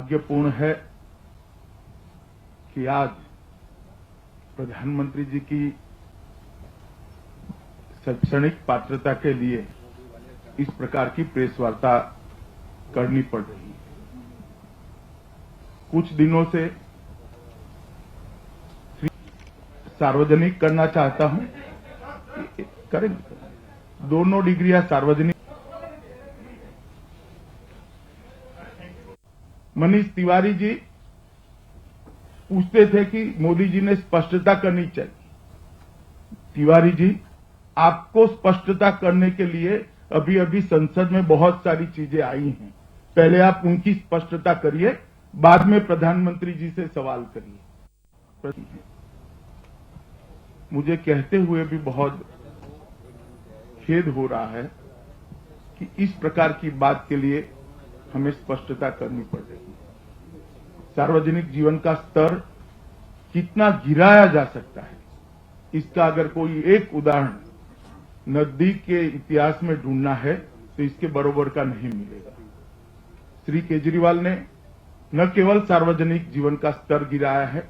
दुर्भाग्यपूर्ण है कि आज प्रधानमंत्री जी की शैक्षणिक पात्रता के लिए इस प्रकार की प्रेस वार्ता करनी पड़ रही है। कुछ दिनों से सार्वजनिक करना चाहता हूं, करेंगे दोनों डिग्रियां सार्वजनिक। मनीष तिवारी जी पूछते थे कि मोदी जी ने स्पष्टता करनी चाहिए। तिवारी जी, आपको स्पष्टता करने के लिए अभी अभी संसद में बहुत सारी चीजें आई हैं, पहले आप उनकी स्पष्टता करिए, बाद में प्रधानमंत्री जी से सवाल करिए। मुझे कहते हुए भी बहुत खेद हो रहा है कि इस प्रकार की बात के लिए हमें स्पष्टता करनी पड़ रही है। सार्वजनिक जीवन का स्तर कितना गिराया जा सकता है, इसका अगर कोई एक उदाहरण नजदीक के इतिहास में ढूंढना है तो इसके बरोबर का नहीं मिलेगा। श्री केजरीवाल ने न केवल सार्वजनिक जीवन का स्तर गिराया है,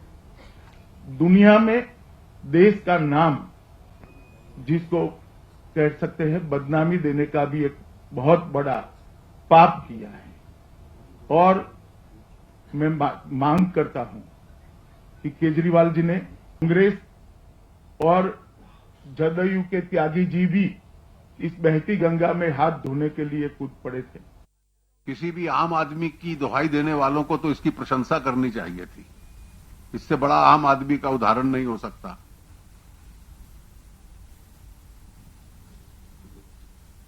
दुनिया में देश का नाम, जिसको कह सकते हैं बदनामी देने का भी एक बहुत बड़ा पाप किया है। और मैं मांग करता हूं कि केजरीवाल जी ने, कांग्रेस और जदयू के त्यागी जी भी इस बहती गंगा में हाथ धोने के लिए कूद पड़े थे। किसी भी आम आदमी की दुहाई देने वालों को तो इसकी प्रशंसा करनी चाहिए थी। इससे बड़ा आम आदमी का उदाहरण नहीं हो सकता।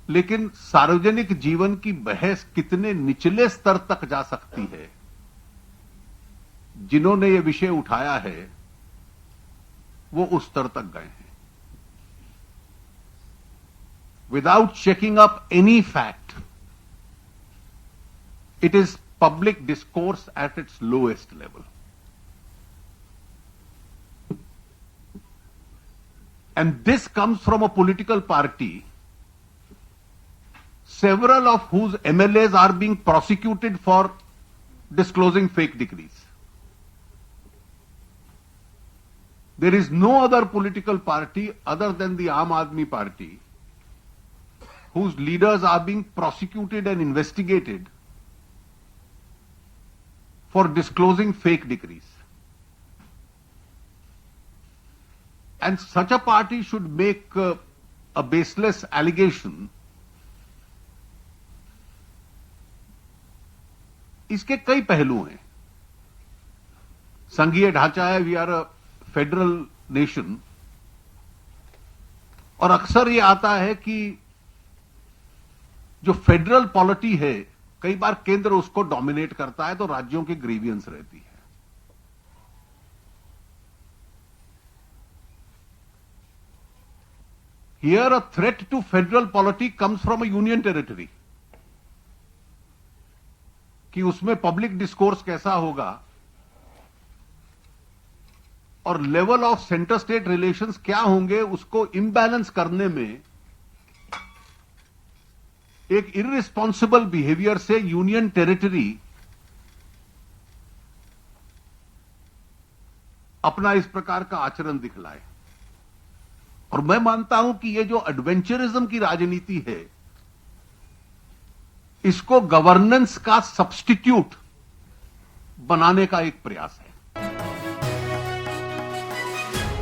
लेकिन सार्वजनिक जीवन की बहस कितने निचले स्तर तक जा सकती है, जिन्होंने ये विषय उठाया है वो उस स्तर तक गए हैं। Without checking up any fact, it is public discourse at its lowest level. And this comes from a political party, several of whose MLAs are being prosecuted for disclosing fake decrees. There is no other political party other than the Aam Aadmi Party whose leaders are being prosecuted and investigated for disclosing fake decrees. And such a party should make a baseless allegation. इसके कई पहलू हैं। संघीय ढांचा है, we are a federal nation, और अक्सर ये आता है कि जो फेडरल पॉलिटी है, कई बार केंद्र उसको डोमिनेट करता है तो राज्यों की ग्रीवियंस रहती है। Here a threat to federal polity comes from a union territory, कि उसमें पब्लिक डिस्कोर्स कैसा होगा और level of centre state relations क्या होंगे, उसको इम्बैलेंस करने में एक इररिस्पॉन्सिबल बिहेवियर से यूनियन टेरिटरी अपना इस प्रकार का आचरण दिखलाए। और मैं मानता हूं कि ये जो एडवेंचरिज्म की राजनीति है, इसको गवर्नेंस का सब्स्टिट्यूट बनाने का एक प्रयास है।